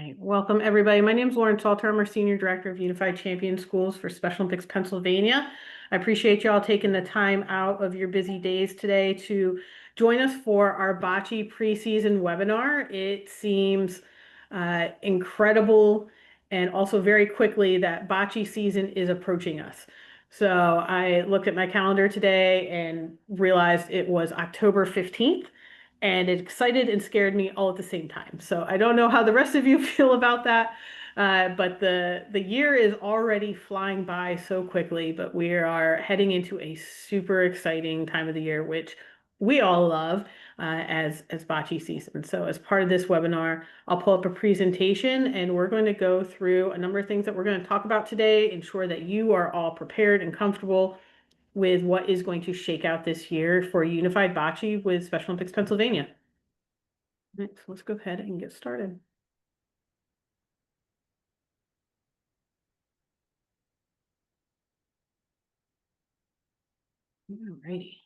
Right. Welcome, everybody. My name is Lauren Salter. I'm our Senior Director of Unified Champion Schools for Special Olympics Pennsylvania. I appreciate you all taking the time out of your busy days today to join us for our Bocce preseason webinar. It seems incredible and also very quickly that Bocce season is approaching us. So I looked at my calendar today and realized it was October 15th. And it excited and scared me all at the same time. So I don't know how the rest of you feel about that, but the year is already flying by so quickly. But we are heading into a super exciting time of the year, which we all love as Bocce season. So as part of this webinar, I'll pull up a presentation, and we're going to go through a number of things that we're going to talk about today, ensure that you are all prepared and comfortable with what is going to shake out this year for Unified Bocce with Special Olympics Pennsylvania. All right, so let's go ahead and get started. All righty.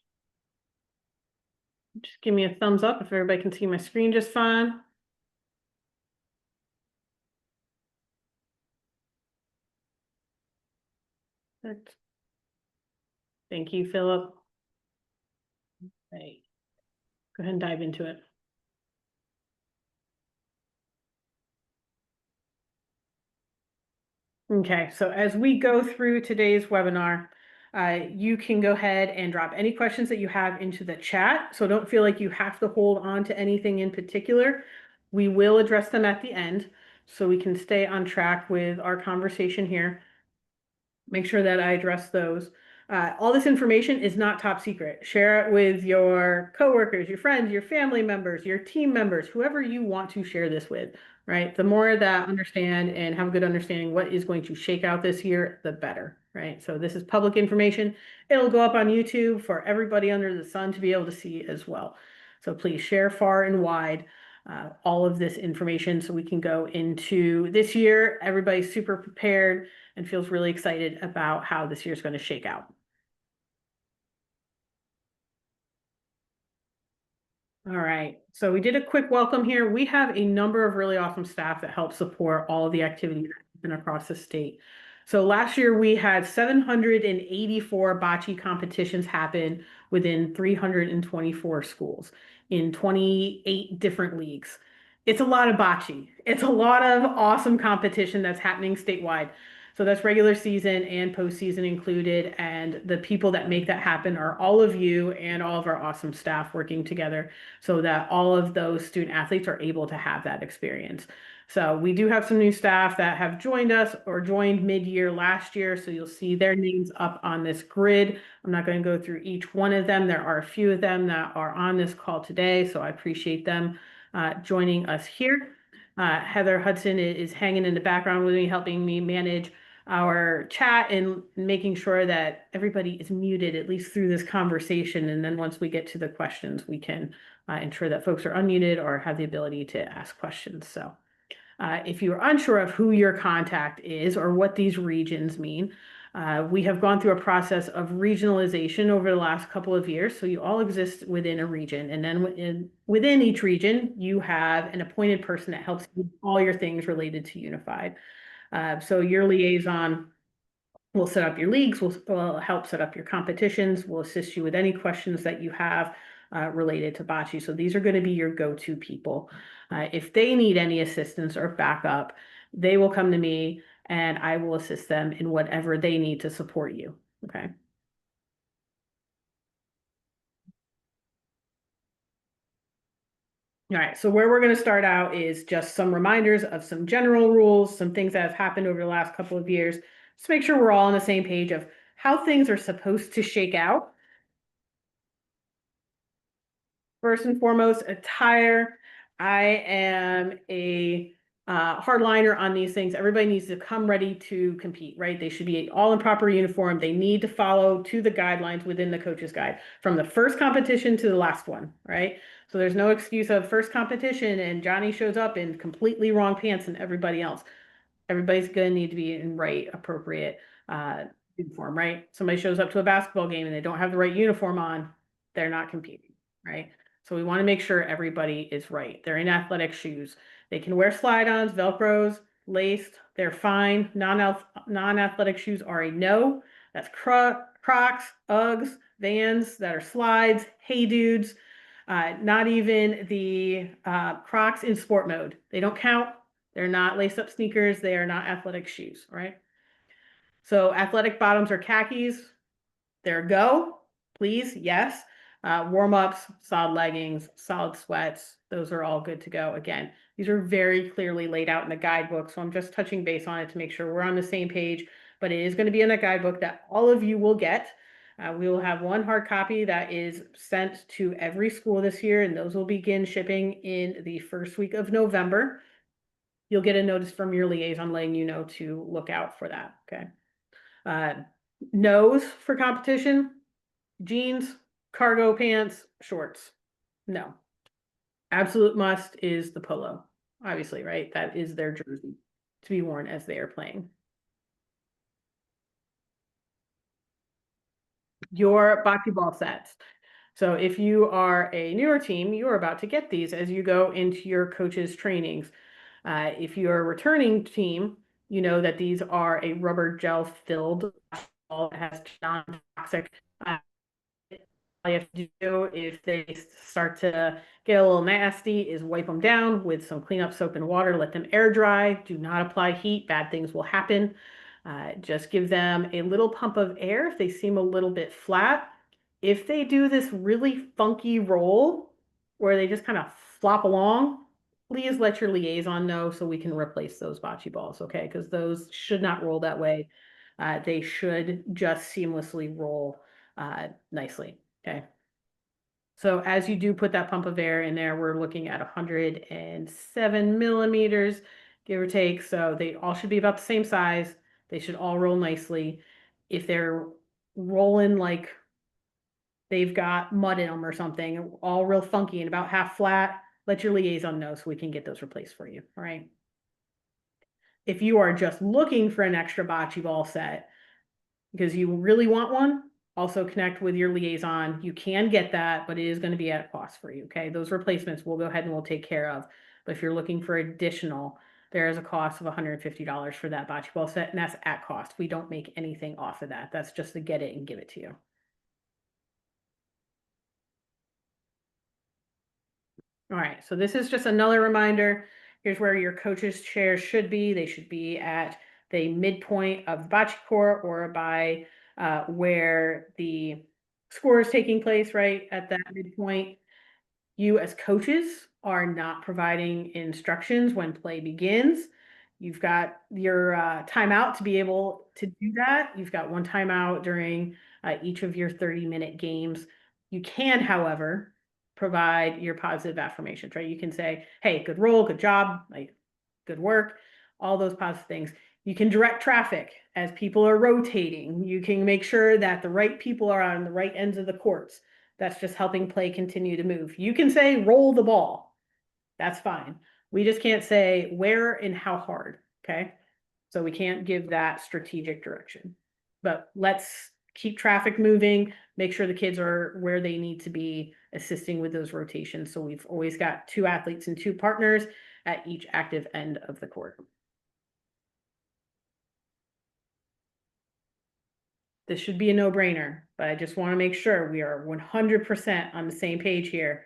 Just give me a thumbs up if everybody can see my screen just fine. Perfect. Thank you, Philip. Right. Go ahead and dive into it. Okay, so as we go through today's webinar, you can go ahead and drop any questions that you have into the chat. So don't feel like you have to hold on to anything in particular. We will address them at the end so we can stay on track with our conversation here. Make sure that I address those. All this information is not top secret. Share it with your coworkers, your friends, your family members, your team members, whoever you want to share this with, right? The more that understand and have a good understanding what is going to shake out this year, the better, right? So this is public information. It'll go up on YouTube for everybody under the sun to be able to see as well. So please share far and wide all of this information so we can go into this year. Everybody's super prepared and feels really excited about how this year's going to shake out. All right, so we did a quick welcome here. We have a number of really awesome staff that help support all of the activities across the state. So last year we had 784 bocce competitions happen within 324 schools in 28 different leagues. It's a lot of bocce. It's a lot of awesome competition that's happening statewide. So that's regular season and postseason included. And the people that make that happen are all of you and all of our awesome staff working together so that all of those student athletes are able to have that experience. So we do have some new staff that have joined us or joined mid-year last year. So you'll see their names up on this grid. I'm not going to go through each one of them. There are a few of them that are on this call today. So I appreciate them joining us here. Heather Hudson is hanging in the background with me, helping me manage our chat and making sure that everybody is muted at least through this conversation. And then once we get to the questions, we can ensure that folks are unmuted or have the ability to ask questions. So if you're unsure of who your contact is or what these regions mean, we have gone through a process of regionalization over the last couple of years. So you all exist within a region. And then within each region, you have an appointed person that helps you with all your things related to Unified. So your liaison will set up your leagues, will help set up your competitions, will assist you with any questions that you have related to bocce. So these are going to be your go-to people. If they need any assistance or backup, they will come to me and I will assist them in whatever they need to support you. Okay. All right, so where we're going to start out is just some reminders of some general rules, some things that have happened over the last couple of years. Just make sure we're all on the same page of how things are supposed to shake out. First and foremost, attire. I am a hardliner on these things. Everybody needs to come ready to compete, right? They should be all in proper uniform. They need to follow to the guidelines within the coach's guide from the first competition to the last one, right? So there's no excuse of first competition and Johnny shows up in completely wrong pants than everybody else. Everybody's going to need to be in right, appropriate uniform, right? Somebody shows up to a basketball game and they don't have the right uniform on, they're not competing, right? So we want to make sure everybody is right. They're in athletic shoes. They can wear slide-ons, Velcros, laced. They're fine. Non-athletic shoes are a no. That's Crocs, Uggs, Vans that are slides, Hey Dudes. Not even the Crocs in sport mode. They don't count. They're not lace-up sneakers. They are not athletic shoes, right? So athletic bottoms are khakis. They're a go, please, yes. Warm-ups, solid leggings, solid sweats, those are all good to go. Again, these are very clearly laid out in the guidebook, so I'm just touching base on it to make sure we're on the same page, but it is going to be in a guidebook that all of you will get. We will have one hard copy that is sent to every school this year, and those will begin shipping in the first week of November. You'll get a notice from your liaison letting you know to look out for that, okay? No's for competition, jeans, cargo pants, shorts. No. Absolute must is the polo, obviously, right? That is their jersey to be worn as they are playing. Your bocce ball sets. So if you are a newer team, you are about to get these as you go into your coach's trainings. If you're a returning team, you know that these are a rubber gel filled ball that has non-toxic. All you have to do if they start to get a little nasty is wipe them down with some cleanup soap and water, let them air dry. Do not apply heat, bad things will happen. Just give them a little pump of air if they seem a little bit flat. If they do this really funky roll where they just kind of flop along, please let your liaison know so we can replace those bocce balls, okay? Because those should not roll that way. They should just seamlessly roll nicely, okay? So as you do put that pump of air in there, we're looking at 107 millimeters, give or take. So they all should be about the same size. They should all roll nicely. If they're rolling like they've got mud in them or something, all real funky and about half flat, let your liaison know so we can get those replaced for you, all right? If you are just looking for an extra bocce ball set because you really want one, also connect with your liaison. You can get that, but it is going to be at a cost for you, okay? Those replacements we'll go ahead and we'll take care of. But if you're looking for additional, there is a cost of $150 for that bocce ball set, and that's at cost. We don't make anything off of that. That's just to get it and give it to you. All right, so this is just another reminder. Here's where your coach's chairs should be. They should be at the midpoint of the bocce court or by where the score is taking place, right at that midpoint. You as coaches are not providing instructions when play begins. You've got your timeout to be able to do that. You've got one timeout during each of your 30-minute games. You can, however, provide your positive affirmations, right? You can say, hey, good roll, good job, like good work, all those positive things. You can direct traffic as people are rotating. You can make sure that the right people are on the right ends of the courts. That's just helping play continue to move. You can say roll the ball. That's fine. We just can't say where and how hard, okay? So we can't give that strategic direction. But let's keep traffic moving, make sure the kids are where they need to be, assisting with those rotations. So we've always got 2 athletes and 2 partners at each active end of the court. This should be a no-brainer, but I just want to make sure we are 100% on the same page here.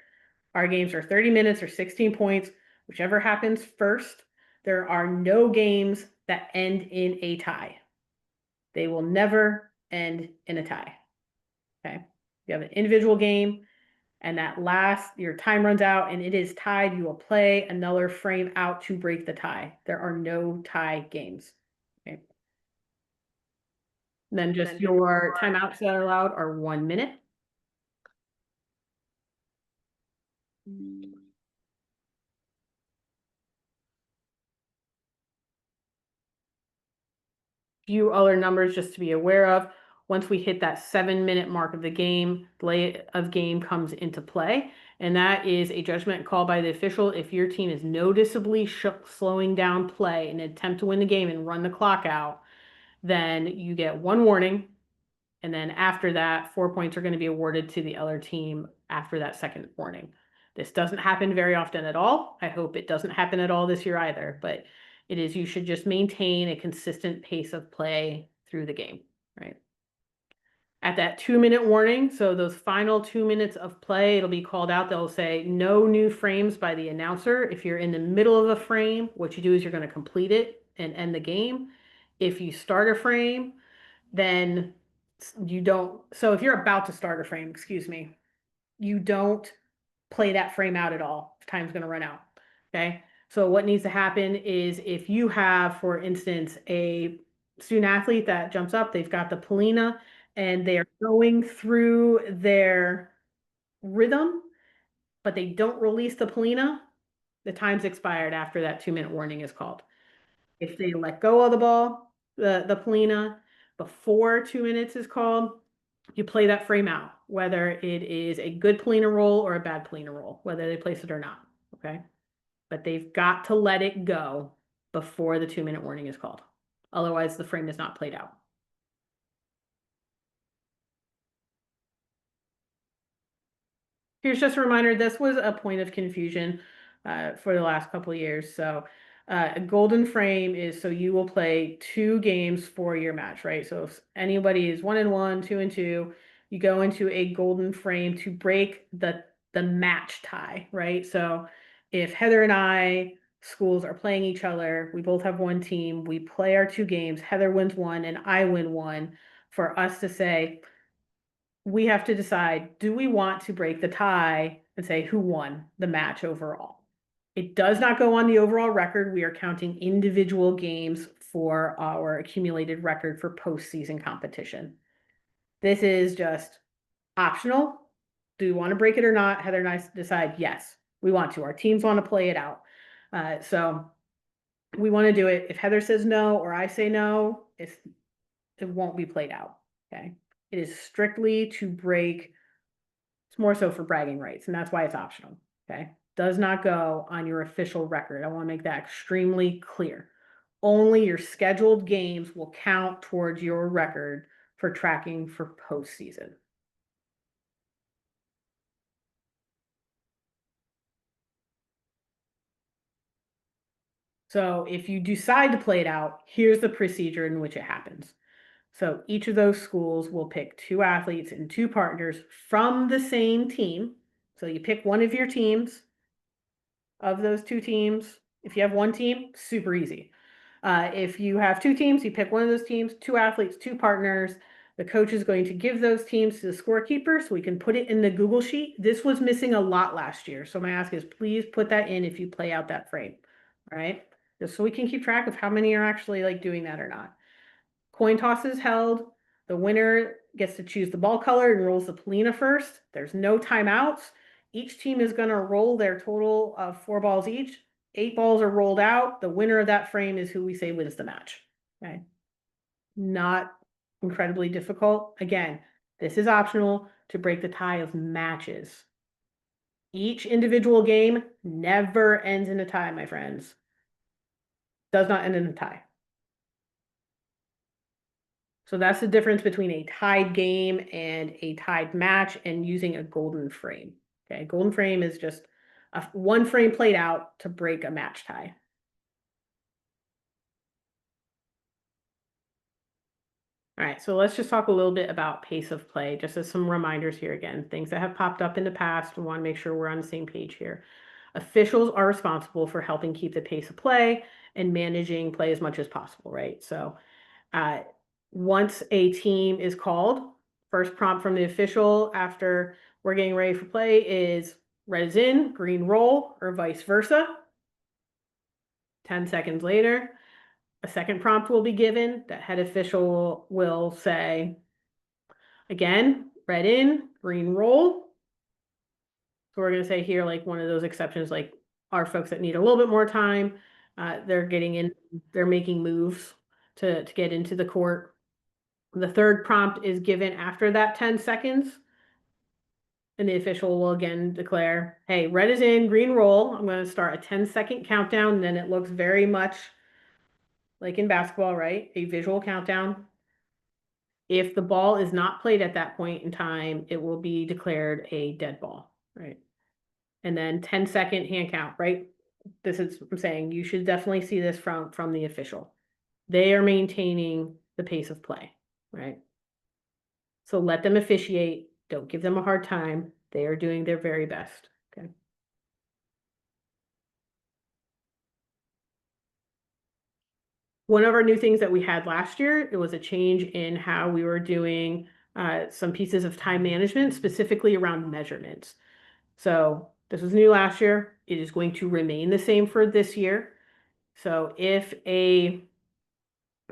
Our games are 30 minutes or 16 points, whichever happens first. There are no games that end in a tie. They will never end in a tie, okay? You have an individual game, and your time runs out and it is tied, you will play another frame out to break the tie. There are no tie games, okay? Then just your timeouts that are allowed are 1 minute. Few other numbers just to be aware of. Once we hit that 7-minute mark of the game, delay of game comes into play. And that is a judgment call by the official. If your team is noticeably slowing down play in an attempt to win the game and run the clock out, then you get 1 warning. And then after that, 4 points are going to be awarded to the other team after that second warning. This doesn't happen very often at all. I hope it doesn't happen at all this year either, but you should just maintain a consistent pace of play through the game, right? At that 2-minute warning, so those final 2 minutes of play, it'll be called out. They'll say no new frames by the announcer. If you're in the middle of a frame, what you do is you're going to complete it and end the game. If you start a frame, then you don't. So if you're about to start a frame, excuse me, you don't play that frame out at all. Time's going to run out. Okay. So what needs to happen is if you have, for instance, a student athlete that jumps up, they've got the Polina and they're going through their rhythm, but they don't release the Polina, the time's expired after that 2-minute warning is called. If they let go of the ball, the Polina, before 2 minutes is called, you play that frame out, whether it is a good Polina roll or a bad Polina roll, whether they place it or not. Okay. But they've got to let it go before the 2-minute warning is called. Otherwise, the frame is not played out. Here's just a reminder, this was a point of confusion for the last couple of years. So a golden frame is so you will play 2 games for your match, right? So if anybody is 1-1, 2-2, you go into a golden frame to break the match tie, right? So if Heather and I schools are playing each other, we both have one team, we play our 2 games, Heather wins one and I win one, for us to say, we have to decide, do we want to break the tie and say who won the match overall? It does not go on the overall record. We are counting individual games for our accumulated record for postseason competition. This is just optional. Do we want to break it or not? Heather and I decide, yes, we want to. Our teams want to play it out. So we want to do it. If Heather says no or I say no, it won't be played out. Okay. It is strictly to break. It's more so for bragging rights, and that's why it's optional. Okay. Does not go on your official record. I want to make that extremely clear. Only your scheduled games will count towards your record for tracking for postseason. So if you decide to play it out, here's the procedure in which it happens. So each of those schools will pick 2 athletes and 2 partners from the same team. So you pick one of your teams of those 2 teams. If you have one team, super easy. If you have 2 teams, you pick one of those teams, 2 athletes, 2 partners. The coach is going to give those teams to the scorekeeper so we can put it in the Google Sheet. This was missing a lot last year. So my ask is please put that in if you play out that frame. All right. Just so we can keep track of how many are actually like doing that or not. Coin toss is held. The winner gets to choose the ball color and rolls the Polina first. There's no timeouts. Each team is going to roll their total of 4 balls each. 8 balls are rolled out. The winner of that frame is who we say wins the match. Okay. Not incredibly difficult. Again, this is optional to break the tie of matches. Each individual game never ends in a tie, my friends. Does not end in a tie. So that's the difference between a tied game and a tied match and using a golden frame. Okay, golden frame is just one frame played out to break a match tie. All right, so let's just talk a little bit about pace of play, just as some reminders here again, things that have popped up in the past. We want to make sure we're on the same page here. Officials are responsible for helping keep the pace of play and managing play as much as possible, right? So once a team is called, first prompt from the official after we're getting ready for play is red is in, green roll, or vice versa. 10 seconds later, a second prompt will be given. That head official will say, again, red in, green roll. So we're going to say here, like one of those exceptions, like our folks that need a little bit more time, they're getting in, they're making moves to get into the court. The third prompt is given after that 10 seconds. And the official will again declare, hey, red is in, green roll. I'm going to start a 10-second countdown. And then it looks very much like in basketball, right? A visual countdown. If the ball is not played at that point in time, it will be declared a dead ball, right? and then 10-second hand count, right? This is, I'm saying, you should definitely see this from the official. They are maintaining the pace of play, right? So let them officiate. Don't give them a hard time. They are doing their very best. Okay. One of our new things that we had last year, it was a change in how we were doing some pieces of time management, specifically around measurements. So this was new last year. It is going to remain the same for this year. So if a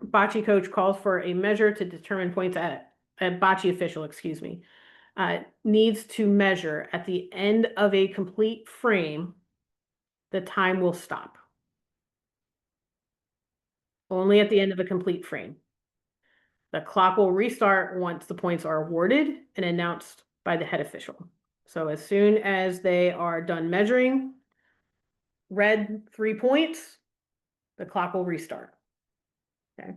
bocce coach calls for a measure to determine points at a bocce official, excuse me, needs to measure at the end of a complete frame, the time will stop. Only at the end of a complete frame. The clock will restart once the points are awarded and announced by the head official. So as soon as they are done measuring, red 3 points, the clock will restart. Okay.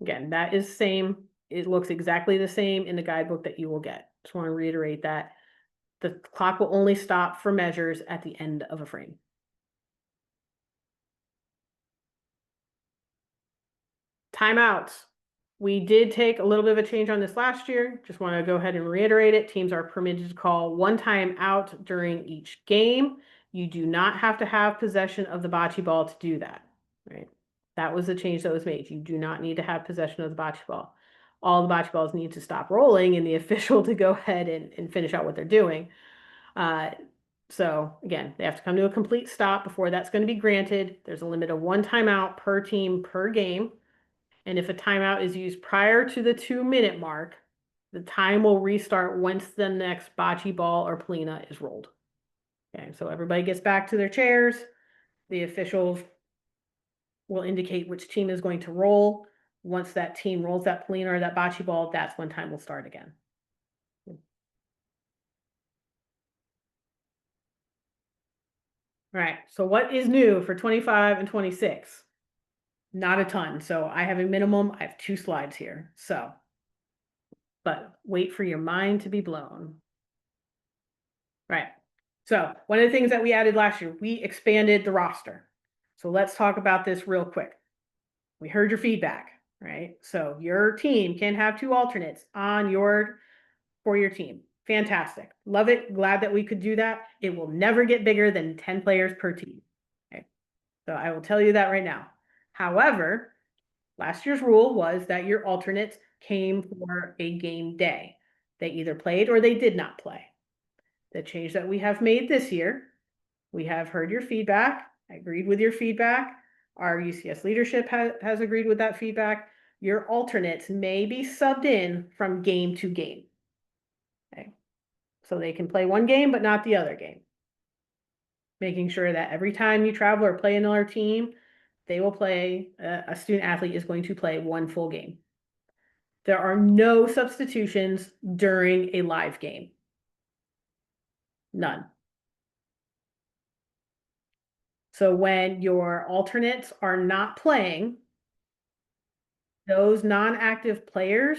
Again, that is same. It looks exactly the same in the guidebook that you will get. Just want to reiterate that. The clock will only stop for measures at the end of a frame. Timeouts. We did take a little bit of a change on this last year. Just want to go ahead and reiterate it. Teams are permitted to call one time out during each game. You do not have to have possession of the bocce ball to do that, right? That was the change that was made. You do not need to have possession of the bocce ball. All the bocce balls need to stop rolling and the official to go ahead and finish out what they're doing. So again, they have to come to a complete stop before that's going to be granted. There's a limit of one timeout per team per game. And if a timeout is used prior to the 2-minute mark, the time will restart once the next bocce ball or polina is rolled. Okay, so everybody gets back to their chairs. The officials will indicate which team is going to roll. Once that team rolls that polina or that bocce ball, that's when time will start again. All right, so what is new for 25 and 26? Not a ton. So I have a minimum. I have 2 slides here. So, but wait for your mind to be blown. Right. So one of the things that we added last year, we expanded the roster. So let's talk about this real quick. We heard your feedback, right? So your team can have 2 alternates on for your team. Fantastic. Love it. Glad that we could do that. It will never get bigger than 10 players per team. Okay. So I will tell you that right now. However, last year's rule was that your alternates came for a game day. They either played or they did not play. The change that we have made this year, we have heard your feedback. I agreed with your feedback. Our UCS leadership has agreed with that feedback. Your alternates may be subbed in from game to game. Okay. So they can play one game, but not the other game. Making sure that every time you travel or play another team, they will play, a student athlete is going to play 1 full game. There are no substitutions during a live game. None. So when your alternates are not playing, those non-active players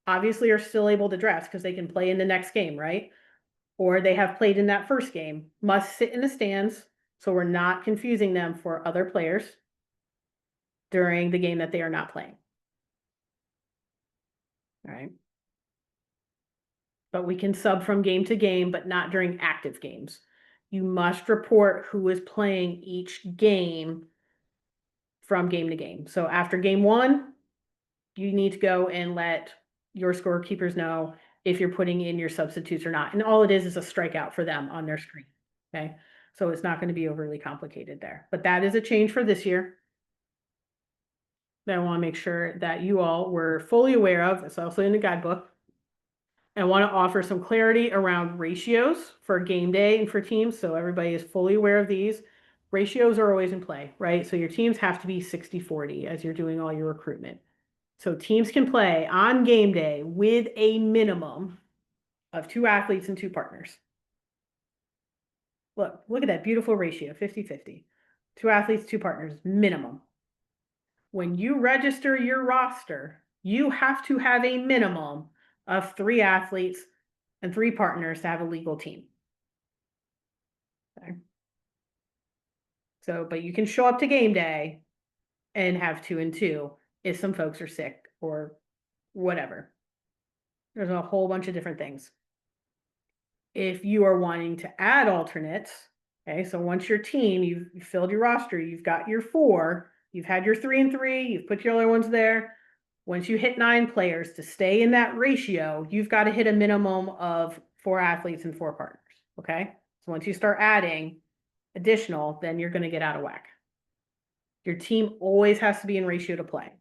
obviously are still able to dress because they can play in the next game, right? Or they have played in that first game, must sit in the stands. So we're not confusing them for other players during the game that they are not playing. All right. But we can sub from game to game, but not during active games. You must report who is playing each game from game to game. So after game 1, you need to go and let your scorekeepers know if you're putting in your substitutes or not. And all it is a strikeout for them on their screen. Okay. So it's not going to be overly complicated there, but that is a change for this year that I want to make sure that you all were fully aware of. It's also in the guidebook. I want to offer some clarity around ratios for game day and for teams. So everybody is fully aware of these. Ratios are always in play, right? So your teams have to be 60-40 as you're doing all your recruitment. So teams can play on game day with a minimum of 2 athletes and 2 partners. Look at that beautiful ratio, 50-50. 2 athletes, 2 partners, minimum. When you register your roster, you have to have a minimum of 3 athletes and 3 partners to have a legal team. Okay. So, but you can show up to game day and have 2 and 2 if some folks are sick or whatever. There's a whole bunch of different things. If you are wanting to add alternates, okay, so once your team, you've filled your roster, you've got your 4, you've had your 3 and 3, you've put your other ones there. Once you hit 9 players, to stay in that ratio, you've got to hit a minimum of 4 athletes and 4 partners, okay? So once you start adding additional, then you're going to get out of whack. Your team always has to be in ratio to play,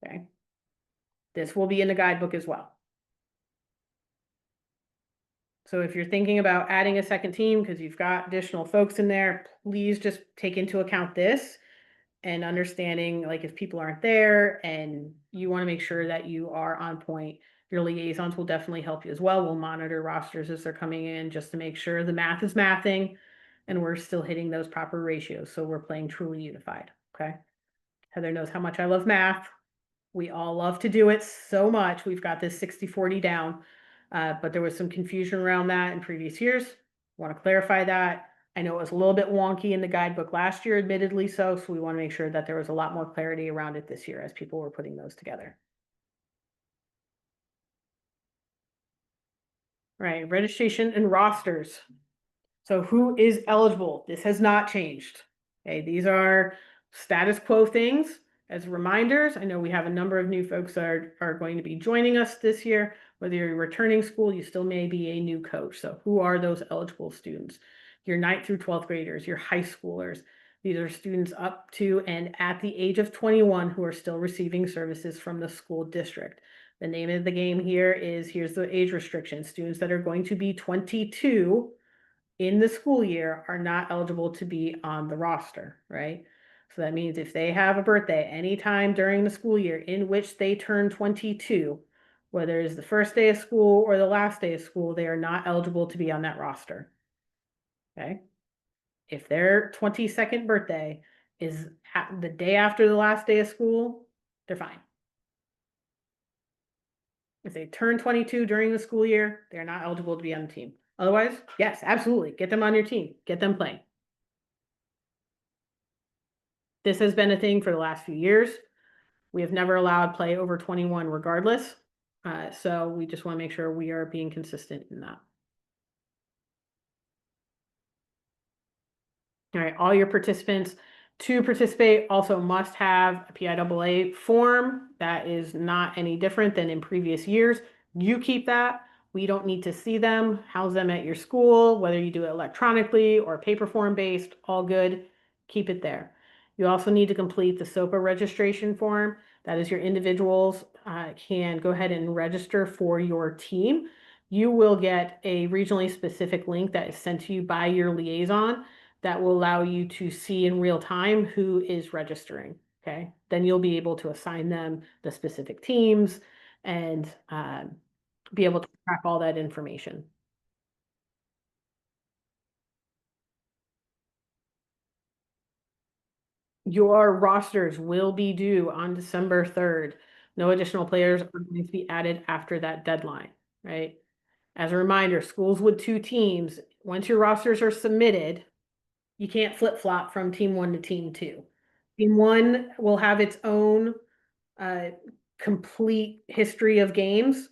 okay? This will be in the guidebook as well. So if you're thinking about adding a second team because you've got additional folks in there, please just take into account this and understanding, like, if people aren't there and you want to make sure that you are on point, your liaisons will definitely help you as well. We'll monitor rosters as they're coming in just to make sure the math is mathing and we're still hitting those proper ratios. So we're playing truly unified. Okay. Heather knows how much I love math. We all love to do it so much. We've got this 60-40 down, but there was some confusion around that in previous years. Want to clarify that. I know it was a little bit wonky in the guidebook last year, admittedly so we want to make sure that there was a lot more clarity around it this year as people were putting those together. Right, registration and rosters. So who is eligible? This has not changed. Okay, these are status quo things. As reminders, I know we have a number of new folks that are going to be joining us this year. Whether you're returning school, you still may be a new coach. So who are those eligible students? Your 9th through 12th graders, your high schoolers. These are students up to and at the age of 21 who are still receiving services from the school district. The name of the game here is, here's the age restriction. Students that are going to be 22 in the school year are not eligible to be on the roster, right? So that means if they have a birthday anytime during the school year in which they turn 22, whether it's the first day of school or the last day of school, they are not eligible to be on that roster. Okay. If their 22nd birthday is the day after the last day of school, they're fine. If they turn 22 during the school year, they're not eligible to be on the team. Otherwise, yes, absolutely. Get them on your team. Get them playing. This has been a thing for the last few years. We have never allowed play over 21 regardless. So we just want to make sure we are being consistent in that. All right, all your participants to participate also must have a PIAA form. That is not any different than in previous years. You keep that. We don't need to see them. House them at your school, whether you do it electronically or paper form based, all good. Keep it there. You also need to complete the SOPA registration form. That is, your individuals can go ahead and register for your team. You will get a regionally specific link that is sent to you by your liaison that will allow you to see in real time who is registering. Okay, then you'll be able to assign them the specific teams and be able to track all that information. Your rosters will be due on December 3rd. No additional players are going to be added after that deadline, right? As a reminder, schools with 2 teams, once your rosters are submitted, you can't flip-flop from team 1 to team 2. Team 1 will have its own complete history of games,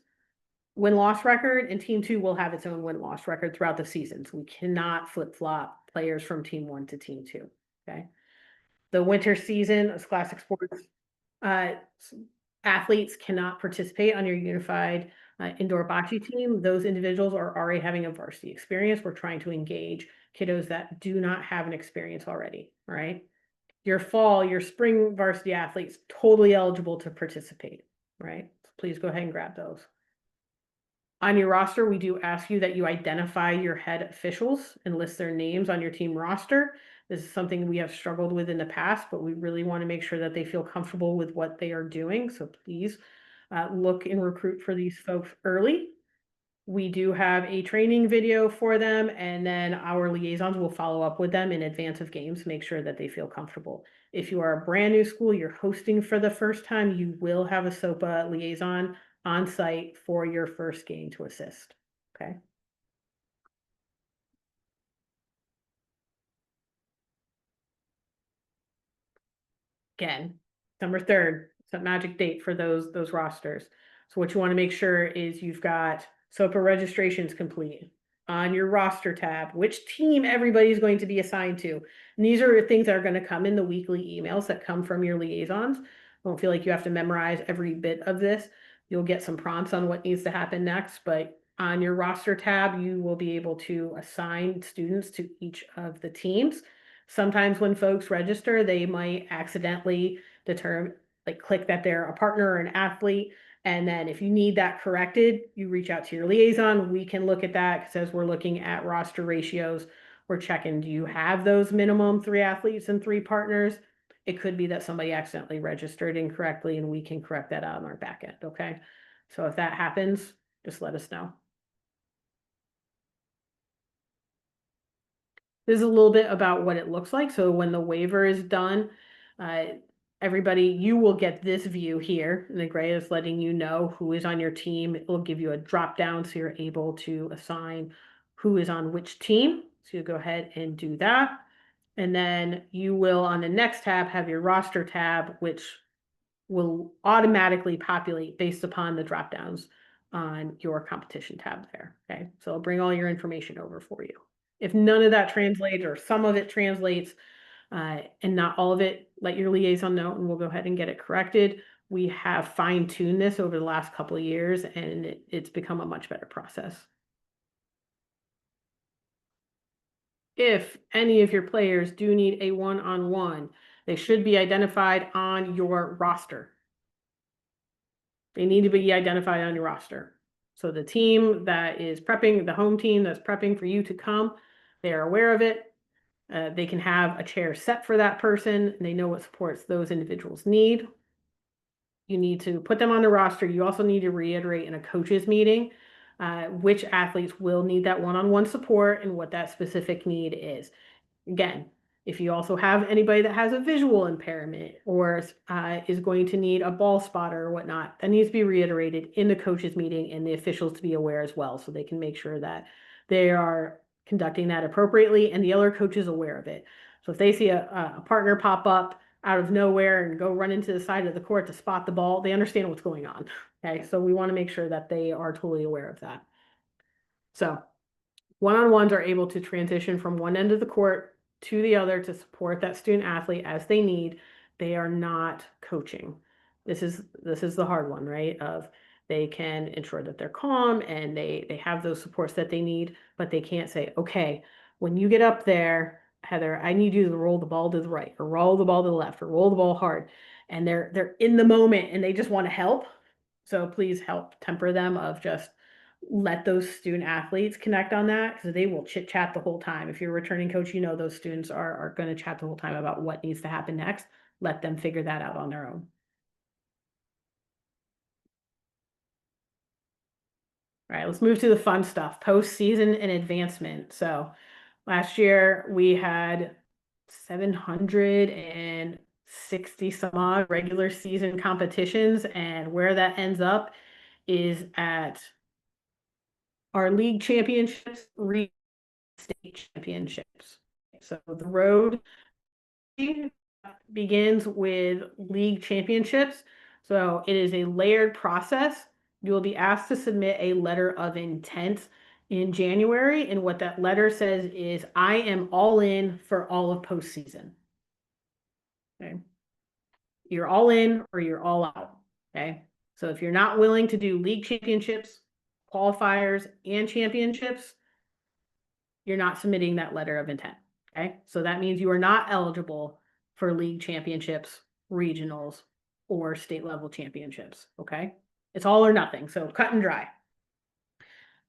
win-loss record, and team 2 will have its own win-loss record throughout the season. So we cannot flip-flop players from team 1 to team 2, okay? The winter season of classic sports, athletes cannot participate on your unified indoor bocce team. Those individuals are already having a varsity experience. We're trying to engage kiddos that do not have an experience already, right? Your fall, your spring varsity athletes, totally eligible to participate, right? So please go ahead and grab those. On your roster, we do ask you that you identify your head officials and list their names on your team roster. This is something we have struggled with in the past, but we really want to make sure that they feel comfortable with what they are doing. So please look and recruit for these folks early. We do have a training video for them, and then our liaisons will follow up with them in advance of games, make sure that they feel comfortable. If you are a brand new school, you're hosting for the first time, you will have a SOPA liaison on site for your first game to assist, okay? Again, December 3rd, it's a magic date for those rosters. So what you want to make sure is you've got SOPA registrations complete on your roster tab, which team everybody's going to be assigned to. And these are things that are going to come in the weekly emails that come from your liaisons. Don't feel like you have to memorize every bit of this. You'll get some prompts on what needs to happen next, but on your roster tab, you will be able to assign students to each of the teams. Sometimes when folks register, they might accidentally click that they're a partner or an athlete. And then if you need that corrected, you reach out to your liaison. We can look at that because as we're looking at roster ratios, we're checking, do you have those minimum 3 athletes and 3 partners? It could be that somebody accidentally registered incorrectly and we can correct that out on our back end, okay? So if that happens, just let us know. This is a little bit about what it looks like. So when the waiver is done, everybody, you will get this view here. And the gray is letting you know who is on your team. It will give you a drop down so you're able to assign who is on which team. So you go ahead and do that. And then you will, on the next tab, have your roster tab, which will automatically populate based upon the drop downs on your competition tab there. Okay, so I'll bring all your information over for you. If none of that translates or some of it translates and not all of it, let your liaison know and we'll go ahead and get it corrected. We have fine-tuned this over the last couple of years and it's become a much better process. If any of your players do need a one-on-one, they should be identified on your roster. They need to be identified on your roster. So the team that is prepping, the home team that's prepping for you to come, they are aware of it. They can have a chair set for that person. And they know what supports those individuals need. You need to put them on the roster. You also need to reiterate in a coaches meeting which athletes will need that one-on-one support and what that specific need is. Again, if you also have anybody that has a visual impairment or is going to need a ball spotter or whatnot, that needs to be reiterated in the coaches meeting and the officials to be aware as well, so they can make sure that they are conducting that appropriately and the other coach is aware of it. So if they see a partner pop up out of nowhere and go run into the side of the court to spot the ball, they understand what's going on. Okay, so we want to make sure that they are totally aware of that. So one-on-ones are able to transition from one end of the court to the other to support that student athlete as they need. They are not coaching. This is the hard one, right? Of they can ensure that they're calm and they have those supports that they need, but they can't say, okay, when you get up there, Heather, I need you to roll the ball to the right or roll the ball to the left or roll the ball hard. And they're in the moment and they just want to help. So please help temper them of just let those student athletes connect on that because they will chit chat the whole time. If you're a returning coach, you know those students are going to chat the whole time about what needs to happen next. Let them figure that out on their own. All right, let's move to the fun stuff, postseason and advancement. So last year we had 760 some odd regular season competitions, and where that ends up is at our league championships, state championships. So the road begins with league championships. So it is a layered process. You will be asked to submit a letter of intent in January. And what that letter says is, I am all in for all of postseason. Okay. You're all in or you're all out. Okay. So if you're not willing to do league championships, qualifiers, and championships, you're not submitting that letter of intent. Okay. So that means you are not eligible for league championships, regionals, or state level championships. Okay. It's all or nothing. So cut and dry.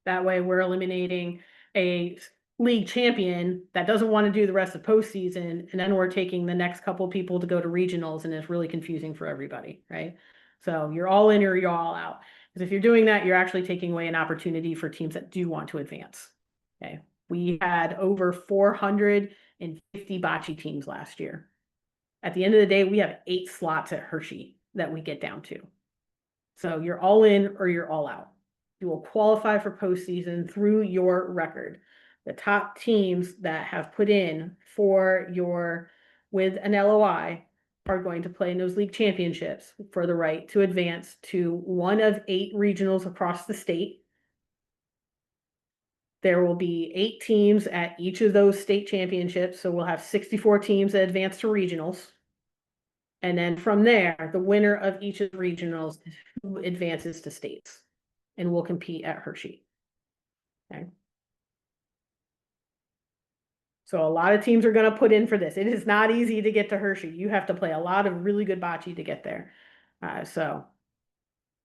That way we're eliminating a league champion that doesn't want to do the rest of postseason. And then we're taking the next couple people to go to regionals and it's really confusing for everybody. Right. So you're all in or you're all out. Because if you're doing that, you're actually taking away an opportunity for teams that do want to advance. Okay. We had over 450 bocce teams last year. At the end of the day, we have 8 slots at Hershey that we get down to. So you're all in or you're all out. You will qualify for postseason through your record. The top teams that have put in for your with an LOI are going to play in those league championships for the right to advance to one of 8 regionals across the state. There will be 8 teams at each of those state championships, so we'll have 64 teams that advance to regionals. And then from there, the winner of each of the regionals is who advances to states and will compete at Hershey. Okay. So a lot of teams are going to put in for this. It is not easy to get to Hershey. You have to play a lot of really good bocce to get there. So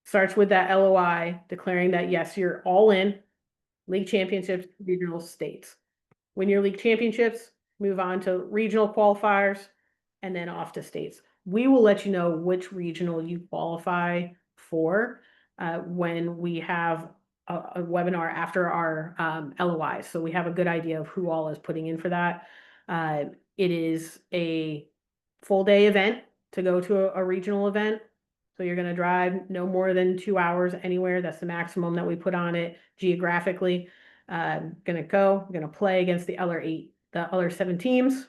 starts with that LOI declaring that yes, you're all in league championships, regional states. Win your league championships, move on to regional qualifiers, and then off to states. We will let you know which regional you qualify for when we have a webinar after our LOIs. So we have a good idea of who all is putting in for that. It is a full day event to go to a regional event. So you're going to drive no more than 2 hours anywhere. That's the maximum that we put on it geographically. Gonna play against the other 7 teams,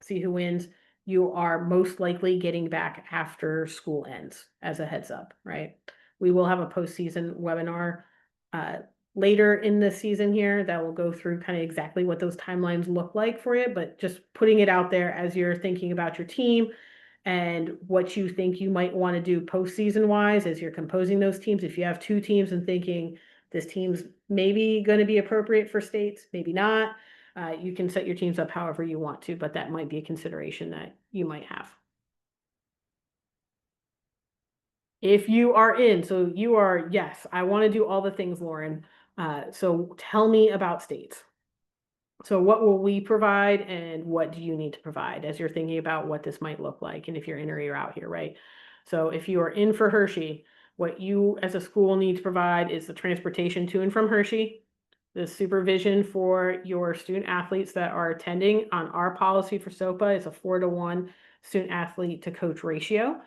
see who wins. You are most likely getting back after school ends as a heads up, right? We will have a postseason webinar later in the season here that will go through kind of exactly what those timelines look like for you, but just putting it out there as you're thinking about your team and what you think you might want to do postseason wise as you're composing those teams. If you have 2 teams and thinking this team's maybe going to be appropriate for states, maybe not, you can set your teams up however you want to, but that might be a consideration that you might have. If you are in, so you are, yes, I want to do all the things, Lauren. So tell me about states. So what will we provide and what do you need to provide as you're thinking about what this might look like and if you're in or you're out here, right? So if you are in for Hershey, what you as a school need to provide is the transportation to and from Hershey, the supervision for your student athletes that are attending. On our policy for SOPA, it's a 4-to-1 student athlete to coach ratio.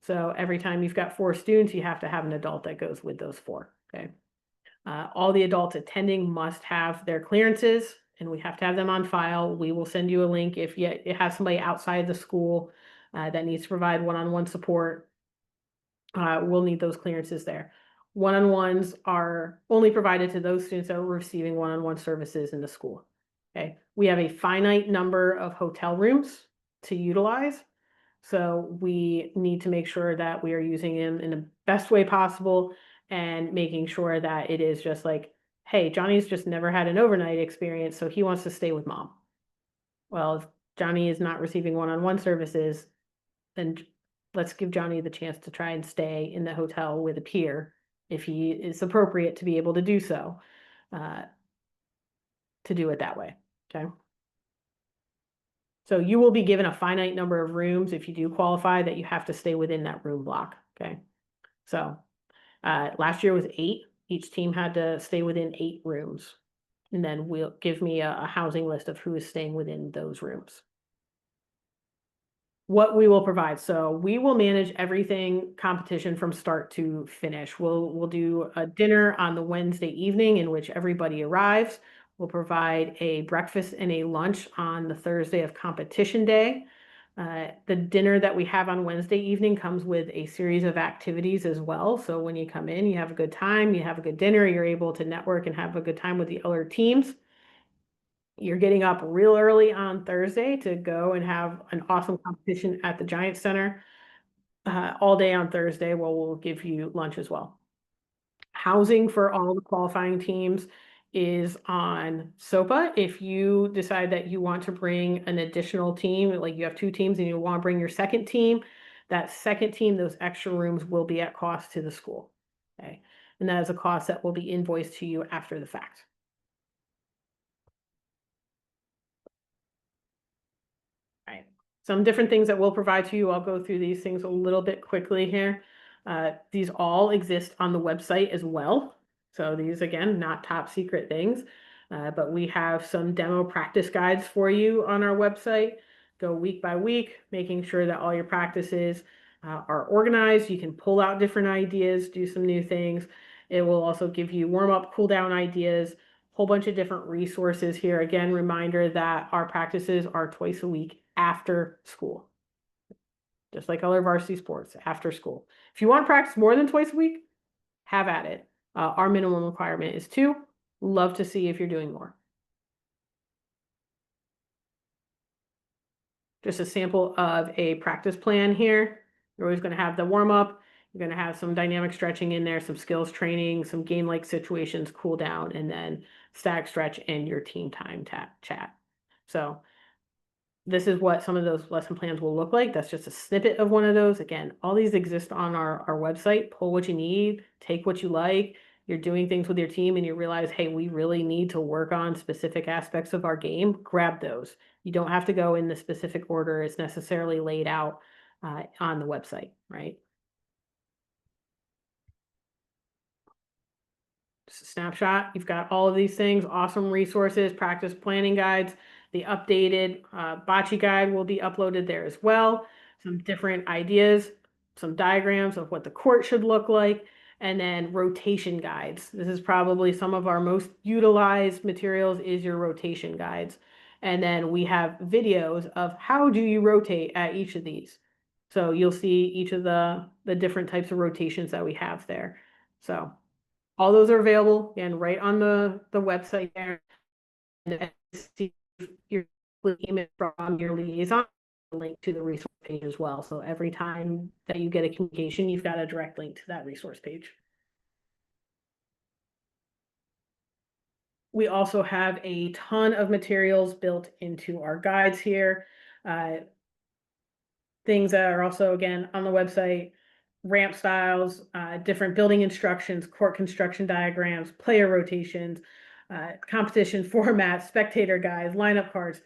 So every time you've got 4 students, you have to have an adult that goes with those 4, okay? All the adults attending must have their clearances and we have to have them on file. We will send you a link if you have somebody outside the school that needs to provide one-on-one support. We'll need those clearances there. One-on-ones are only provided to those students that are receiving one-on-one services in the school. Okay, we have a finite number of hotel rooms to utilize. So we need to make sure that we are using them in the best way possible and making sure that it is just like, hey, Johnny's just never had an overnight experience, so he wants to stay with mom. Well, if Johnny is not receiving one-on-one services, then let's give Johnny the chance to try and stay in the hotel with a peer if he is appropriate to be able to do so, to do it that way, okay? So you will be given a finite number of rooms if you do qualify that you have to stay within that room block, okay? So last year was 8. Each team had to stay within 8 rooms. And then we'll give me a housing list of who is staying within those rooms. What we will provide. So we will manage everything competition from start to finish. We'll do a dinner on the Wednesday evening in which everybody arrives. We'll provide a breakfast and a lunch on the Thursday of competition day. The dinner that we have on Wednesday evening comes with a series of activities as well. So when you come in, you have a good time, you have a good dinner, you're able to network and have a good time with the other teams. You're getting up real early on Thursday to go and have an awesome competition at the Giant Center all day on Thursday. Well, we'll give you lunch as well. Housing for all the qualifying teams is on SOPA. If you decide that you want to bring an additional team, like you have 2 teams and you want to bring your second team, that second team, those extra rooms will be at cost to the school. Okay. And that is a cost that will be invoiced to you after the fact. Right. Some different things that we'll provide to you. I'll go through these things a little bit quickly here. These all exist on the website as well. So these, again, not top secret things, but we have some demo practice guides for you on our website. Go week by week, making sure that all your practices are organized. You can pull out different ideas, do some new things. It will also give you warm up, cool down ideas, whole bunch of different resources here. Again, reminder that our practices are twice a week after school, just like other varsity sports after school. If you want to practice more than twice a week, have at it. Our minimum requirement is 2. Love to see if you're doing more. Just a sample of a practice plan here. You're always going to have the warm up. You're going to have some dynamic stretching in there, some skills training, some game-like situations, cool down, and then static stretch and your team time chat. So this is what some of those lesson plans will look like. That's just a snippet of one of those. Again, all these exist on our website. Pull what you need, take what you like. You're doing things with your team and you realize, hey, we really need to work on specific aspects of our game. Grab those. You don't have to go in the specific order it's necessarily laid out on the website, right? Just a snapshot. You've got all of these things, awesome resources, practice planning guides. The updated Bocce guide will be uploaded there as well. Some different ideas, some diagrams of what the court should look like, and then rotation guides. This is probably some of our most utilized materials is your rotation guides. And then we have videos of how do you rotate at each of these. So you'll see each of the different types of rotations that we have there. So all those are available and right on the website there. And see your email from your liaison, link to the resource page as well. So every time that you get a communication, you've got a direct link to that resource page. We also have a ton of materials built into our guides here. Things that are also, again, on the website, ramp styles, different building instructions, court construction diagrams, player rotations, competition formats, spectator guides, lineup cards.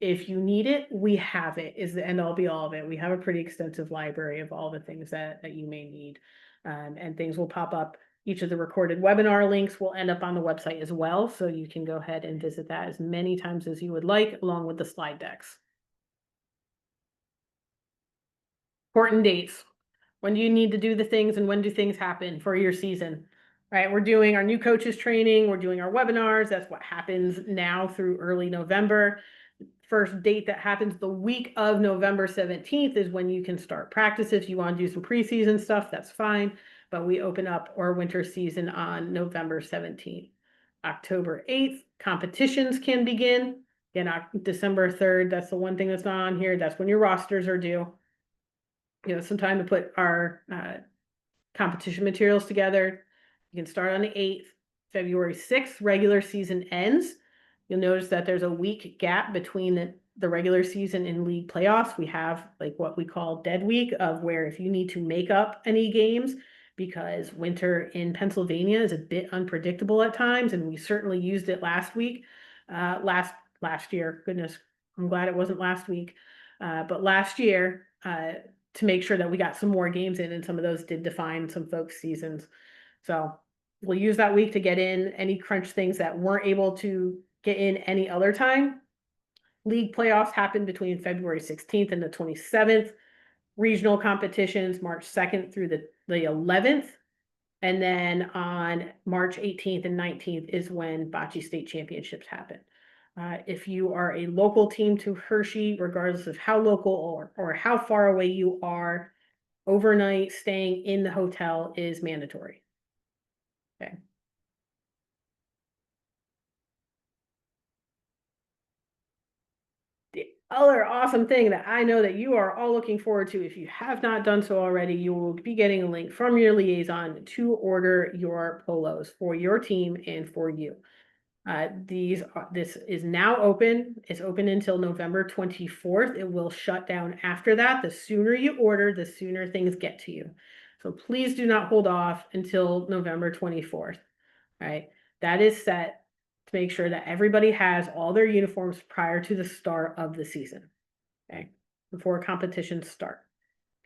If you need it, we have it, is the end all be all of it. We have a pretty extensive library of all the things that you may need. And things will pop up. Each of the recorded webinar links will end up on the website as well. So you can go ahead and visit that as many times as you would like, along with the slide decks. Important dates. When do you need to do the things and when do things happen for your season? Right, we're doing our new coaches training, we're doing our webinars. That's what happens now through early November. First date that happens the week of November 17th is when you can start practice. If you want to do some preseason stuff, that's fine. But we open up our winter season on November 17th. October 8th, competitions can begin. Again, December 3rd, that's the one thing that's not on here. That's when your rosters are due. Some time to put our competition materials together. You can start on the 8th. February 6th, regular season ends. You'll notice that there's a week gap between the regular season and league playoffs. We have like what we call dead week, of where if you need to make up any games, because winter in Pennsylvania is a bit unpredictable at times, and we certainly used it last week, last year. Goodness, I'm glad it wasn't last week, but last year, to make sure that we got some more games in, and some of those did define some folks' seasons. So we'll use that week to get in any crunch things that weren't able to get in any other time. League playoffs happen between February 16th and the 27th. Regional competitions, March 2nd through the 11th. And then on March 18th and 19th is when Bocce State Championships happen. If you are a local team to Hershey, regardless of how local or how far away you are, overnight staying in the hotel is mandatory. Okay. The other awesome thing that I know that you are all looking forward to, if you have not done so already, you will be getting a link from your liaison to order your polos for your team and for you. This is now open. It's open until November 24th. It will shut down after that. The sooner you order, the sooner things get to you. So please do not hold off until November 24th. Right? That is set to make sure that everybody has all their uniforms prior to the start of the season. Okay, before competitions start.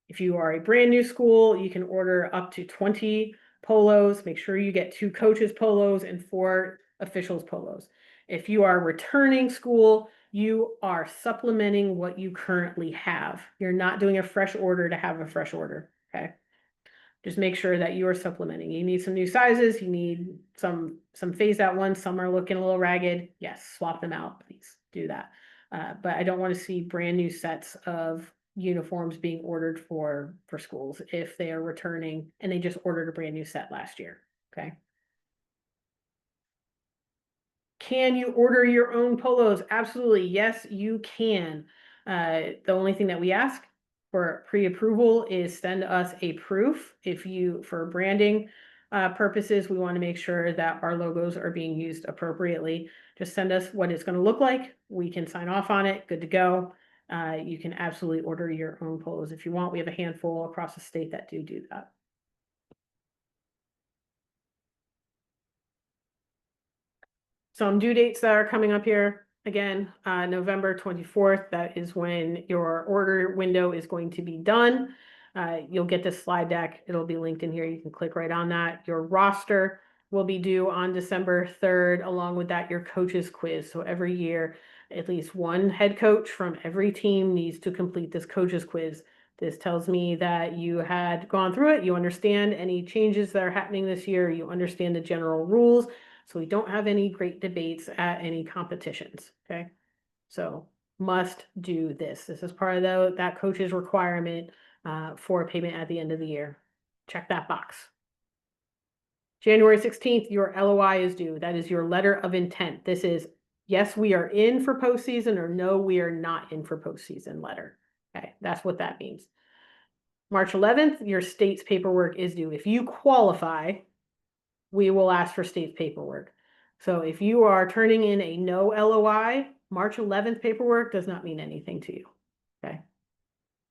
If you are a brand new school, you can order up to 20 polos. Make sure you get 2 coaches polos and 4 officials polos. If you are a returning school, You are supplementing what you currently have. You're not doing a fresh order to have a fresh order, okay? Just make sure that you are supplementing. You need some new sizes, you need some phased out ones, some are looking a little ragged. Yes, swap them out, please do that. But I don't want to see brand new sets of uniforms being ordered for schools if they are returning and they just ordered a brand new set last year, okay? Can you order your own polos? Absolutely. Yes, you can. The only thing that we ask for pre-approval is send us a proof. If you, for branding purposes, we want to make sure that our logos are being used appropriately. Just send us what it's going to look like. We can sign off on it. Good to go. You can absolutely order your own polos if you want. We have a handful across the state that do that. Some due dates that are coming up here. Again, November 24th, that is when your order window is going to be done. You'll get this slide deck. It'll be linked in here. You can click right on that. Your roster will be due on December 3rd. Along with that, your coaches quiz. So every year, at least one head coach from every team needs to complete this coaches quiz. This tells me that you had gone through it. You understand any changes that are happening this year. You understand the general rules. So we don't have any great debates at any competitions, okay? So must do this. This is part of that coach's requirement for payment at the end of the year. Check that box. January 16th, your LOI is due. That is your letter of intent. This is, yes, we are in for postseason, or no, we are not in for postseason letter. Okay, that's what that means. March 11th, your state's paperwork is due. If you qualify, we will ask for state's paperwork. So if you are turning in a no LOI, March 11th paperwork does not mean anything to you, okay?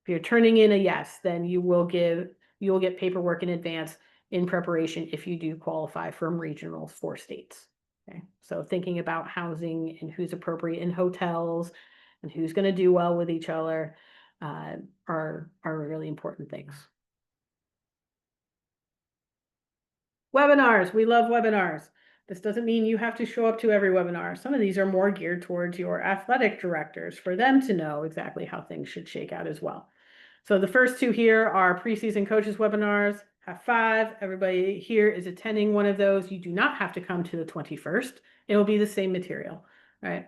If you're turning in a yes, then you will get paperwork in advance in preparation if you do qualify from regionals for states, okay? So thinking about housing and who's appropriate in hotels and who's going to do well with each other are really important things. Webinars, we love webinars. This doesn't mean you have to show up to every webinar. Some of these are more geared towards your athletic directors for them to know exactly how things should shake out as well. So the first two here are preseason coaches webinars. Have 5. Everybody here is attending one of those. You do not have to come to the 21st. It will be the same material, right?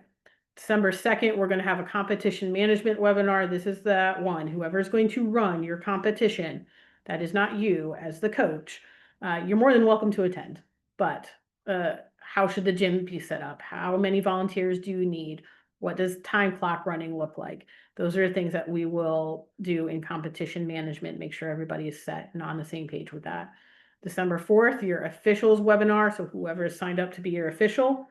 December 2nd, we're going to have a competition management webinar. This is that one. Whoever's going to run your competition, that is not you as the coach. You're more than welcome to attend, but how should the gym be set up? How many volunteers do you need? What does time clock running look like? Those are things that we will do in competition management, make sure everybody is set and on the same page with that. December 4th, your officials webinar. So whoever is signed up to be your official,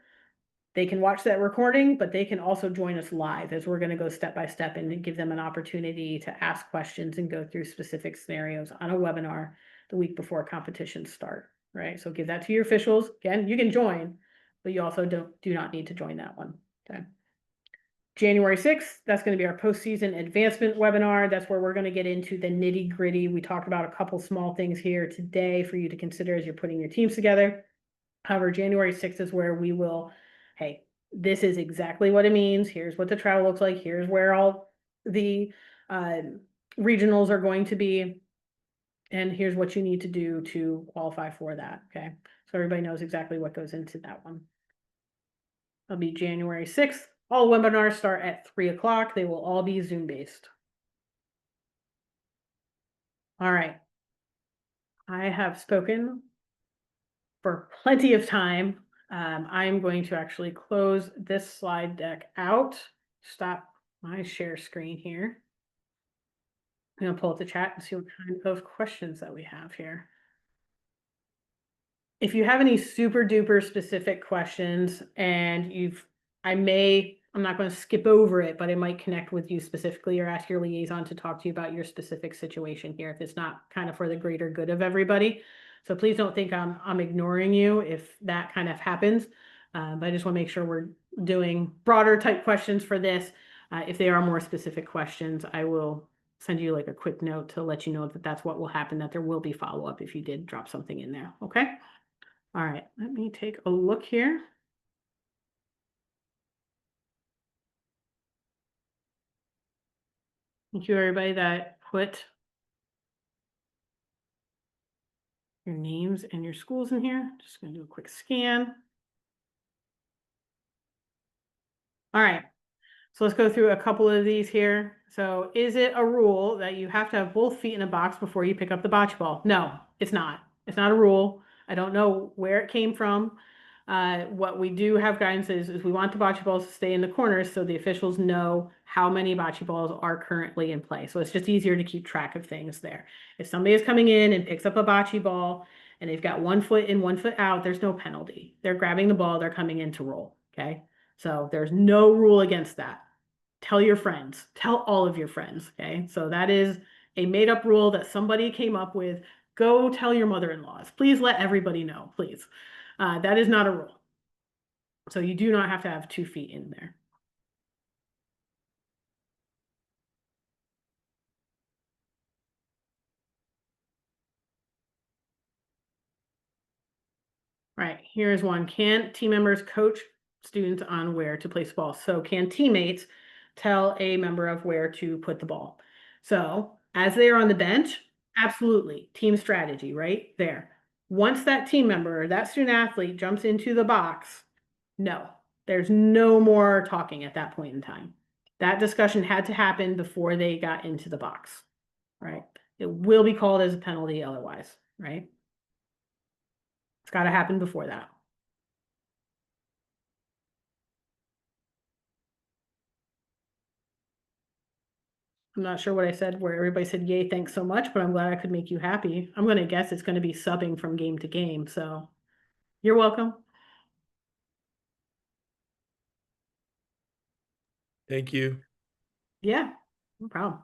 they can watch that recording, but they can also join us live as we're going to go step by step and give them an opportunity to ask questions and go through specific scenarios on a webinar the week before competitions start, right? So give that to your officials. Again, you can join, but you also do not need to join that one, okay? January 6th, that's going to be our postseason advancement webinar. That's where we're going to get into the nitty gritty. We talked about a couple small things here today for you to consider as you're putting your teams together. However, January 6th is where we will, hey, this is exactly what it means. Here's what the travel looks like. Here's where all the regionals are going to be. And here's what you need to do to qualify for that, okay? So everybody knows exactly what goes into that one. It'll be January 6th. All webinars start at 3 o'clock. They will all be Zoom-based. All right. I have spoken for plenty of time. I'm going to actually close this slide deck out. Stop my share screen here. I'm going to pull up the chat and see what kind of questions that we have here. If you have any super duper specific questions and I'm not going to skip over it, but I might connect with you specifically or ask your liaison to talk to you about your specific situation here if it's not kind of for the greater good of everybody. So please don't think I'm ignoring you if that kind of happens. But I just want to make sure we're doing broader type questions for this. If they are more specific questions, I will send you like a quick note to let you know that that's what will happen, that there will be follow-up if you did drop something in there. Okay. All right. Let me take a look here. Thank you, everybody that put your names and your schools in here. Just gonna do a quick scan. All right, so let's go through a couple of these here. So is it a rule that you have to have both feet in a box before you pick up the bocce ball? No, it's not. It's not a rule. I don't know where it came from. What we do have guidance is we want the bocce balls to stay in the corners so the officials know how many bocce balls are currently in play. So it's just easier to keep track of things there. If somebody is coming in and picks up a bocce ball and they've got 1 foot in, 1 foot out, there's no penalty. They're grabbing the ball, they're coming in to roll, okay? So there's no rule against that. Tell your friends, tell all of your friends, okay? So that is a made up rule that somebody came up with. Go tell your mother-in-laws. Please let everybody know, please. That is not a rule. So you do not have to have 2 feet in there. Right, here's one. Can team members coach students on where to place the ball? So can teammates tell a member of where to put the ball? So as they are on the bench, absolutely, team strategy right there. Once that team member or that student athlete jumps into the box, no, there's no more talking at that point in time. That discussion had to happen before they got into the box, right? It will be called as a penalty otherwise, right? It's got to happen before that. I'm not sure what I said where everybody said, yay, thanks so much, but I'm glad I could make you happy. I'm going to guess it's going to be subbing from game to game. So you're welcome. Thank you. Yeah, no problem.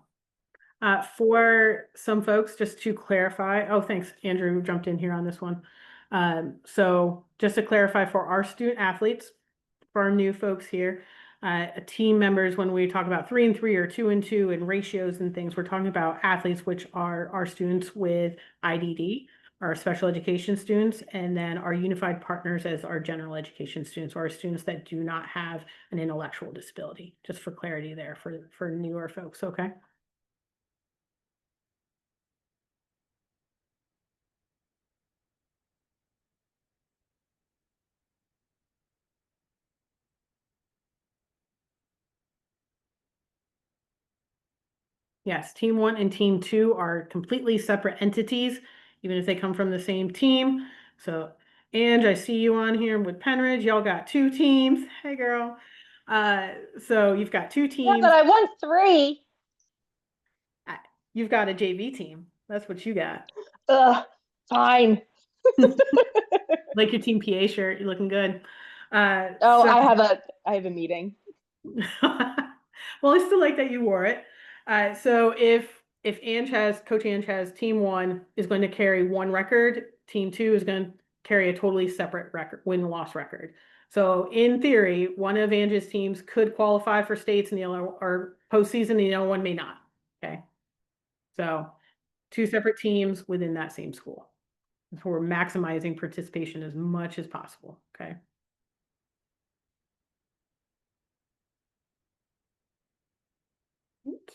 For some folks, just to clarify, oh, thanks, Andrew jumped in here on this one. So just to clarify for our student athletes, for our new folks here, team members, when we talk about 3 and 3 or 2 and 2 and ratios and things, we're talking about athletes, which are our students with IDD, our special education students, and then our unified partners as our general education students, or our students that do not have an intellectual disability, just for clarity there for newer folks, okay? Yes, team 1 and team 2 are completely separate entities, even if they come from the same team. So, Ange, I see you on here with Penridge. Y'all got 2 teams. Hey, girl. So you've got 2 Yeah, teams. but I won 3. You've got a JV team. That's what you got. Ugh, fine. Like your Team PA shirt. You're looking good. Oh, So I have a meeting. well, I still like that you wore it. So if Coach Ange has team 1 is going to carry 1 record, team 2 is going to carry a totally separate record, win-loss record. So in theory, one of Ange's teams could qualify for states and the other or postseason, and the other one may not. Okay. So 2 separate teams within that same school. So we're maximizing participation as much as possible. Okay. Oops.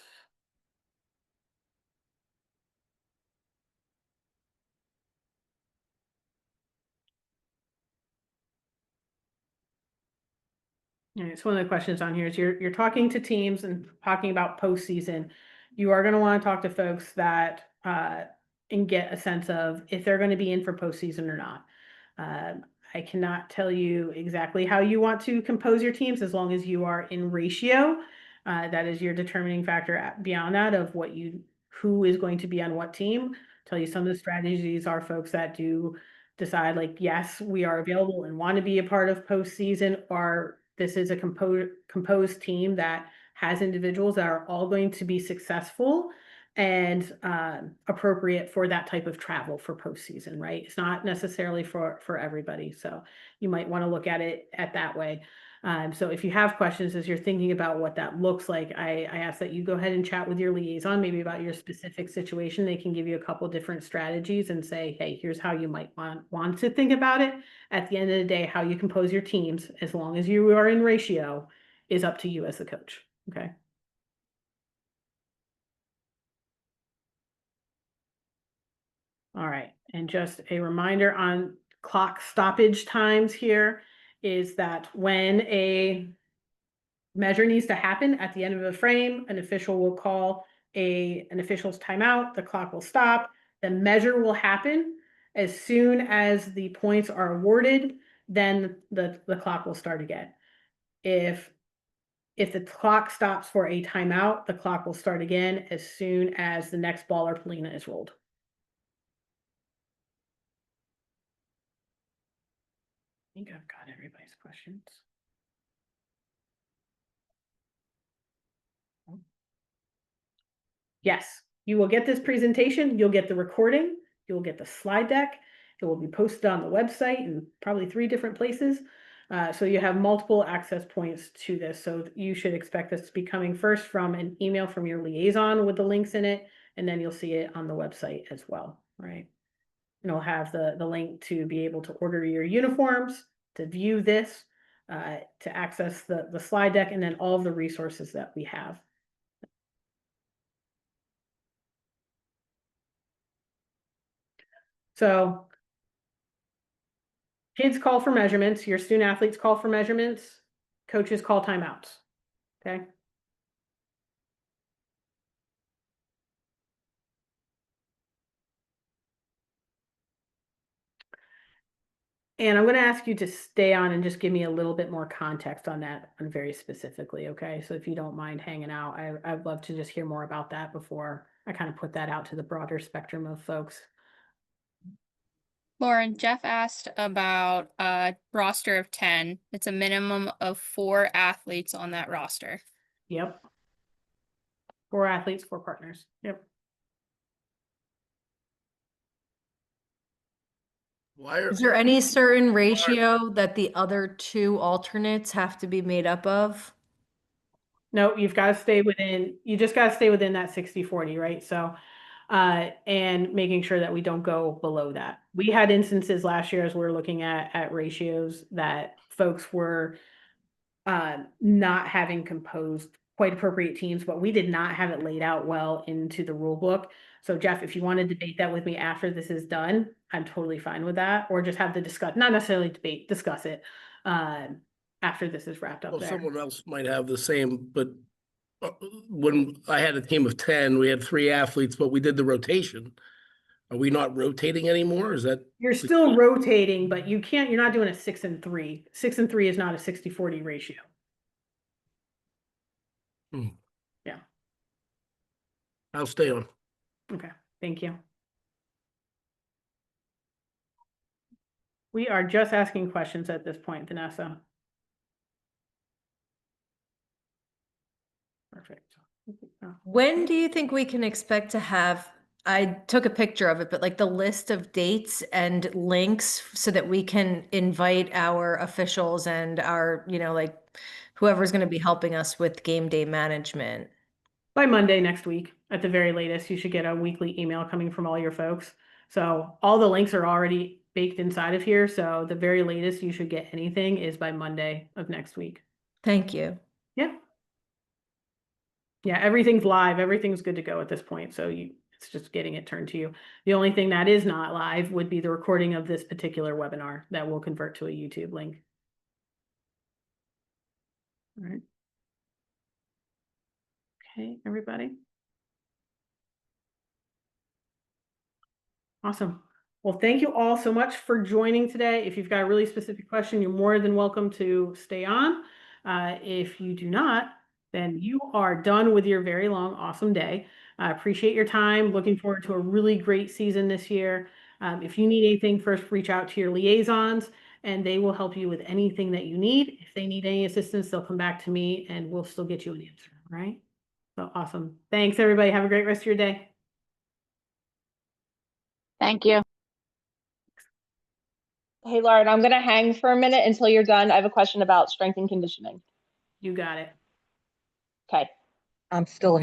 All right, so one of the questions on here is you're talking to teams and talking about postseason. You are going to want to talk to folks that and get a sense of if they're going to be in for postseason or not. I cannot tell you exactly how you want to compose your teams as long as you are in ratio. That is your determining factor beyond that of who is going to be on what team. Tell you some of the strategies are folks that do decide like, yes, we are available and want to be a part of postseason, or this is a composed team that has individuals that are all going to be successful and appropriate for that type of travel for postseason, right? It's not necessarily for everybody. So you might want to look at it at that way. So if you have questions as you're thinking about what that looks like, I ask that you go ahead and chat with your liaison, maybe about your specific situation. They can give you a couple different strategies and say, hey, here's how you might want to think about it. At the end of the day, how you compose your teams, as long as you are in ratio, is up to you as the coach. Okay. All right, and just a reminder on clock stoppage times here is that when a measure needs to happen at the end of a frame, an official will call an official's timeout, the clock will stop, the measure will happen. As soon as the points are awarded, then the clock will start again. If the clock stops for a timeout, the clock will start again as soon as the next ball or polina is rolled. I think I've got everybody's questions. Yes, you will get this presentation, you'll get the recording, you will get the slide deck. It will be posted on the website in probably 3 different places. So you have multiple access points to this. So you should expect this to be coming first from an email from your liaison with the links in it, and then you'll see it on the website as well, right? And it'll have the link to be able to order your uniforms, to view this, to access the slide deck, and then all of the resources that we have. So kids call for measurements, your student athletes call for measurements, coaches call timeouts, okay? And I'm gonna ask you to stay on and just give me a little bit more context on that, and very specifically, okay? So if you don't mind hanging out, I'd love to just hear more about that before I kind of put that out to the broader spectrum of folks. Lauren, Jeff asked about a roster of 10. It's a minimum of 4 athletes on that roster. Yep. 4 athletes, 4 partners, yep. Is there any certain ratio that the other 2 alternates have to be made up of? No, you've got to stay within, you just got to stay within that 60-40, right? So, and making sure that we don't go below that. We had instances last year as we were looking at ratios that folks were not having composed quite appropriate teams, but we did not have it laid out well into the rule book. So Jeff, if you want to debate that with me after this is done, I'm totally fine with that, or just have the discuss, not necessarily debate, discuss it after this is wrapped up Well, there. someone else might have the same, but when I had a team of 10, we had 3 athletes, but we did the rotation. Are we not rotating anymore? Is that? You're still rotating, but you're not doing a 6 and 3. 6 and 3 is not a 60-40 ratio. Yeah. I'll stay on. Okay, thank you. We are just asking questions at this point, Vanessa. Perfect. When do you think we can expect to have, I took a picture of it, but like the list of dates and links so that we can invite our officials and our, like whoever's going to be helping us with game day management? By Monday next week, at the very latest, you should get a weekly email coming from all your folks. So all the links are already baked inside of here. So the very latest you should get anything is by Monday of next week. Thank you. Yeah. Yeah, everything's live. Everything's good to go at this point. So it's just getting it turned to you. The only thing that is not live would be the recording of this particular webinar that will convert to a YouTube link. All right. Okay, everybody. Awesome. Well, thank you all so much for joining today. If you've got a really specific question, you're more than welcome to stay on. If you do not, then you are done with your very long, awesome day. I appreciate your time. Looking forward to a really great season this year. If you need anything, first reach out to your liaisons and they will help you with anything that you need. If they need any assistance, they'll come back to me and we'll still get you an answer, all right? So awesome. Thanks, everybody. Have a great rest of your day. Thank you. Hey, Lauren, I'm going to hang for a minute until you're done. I have a question about strength and conditioning. You got it. Okay. I'm still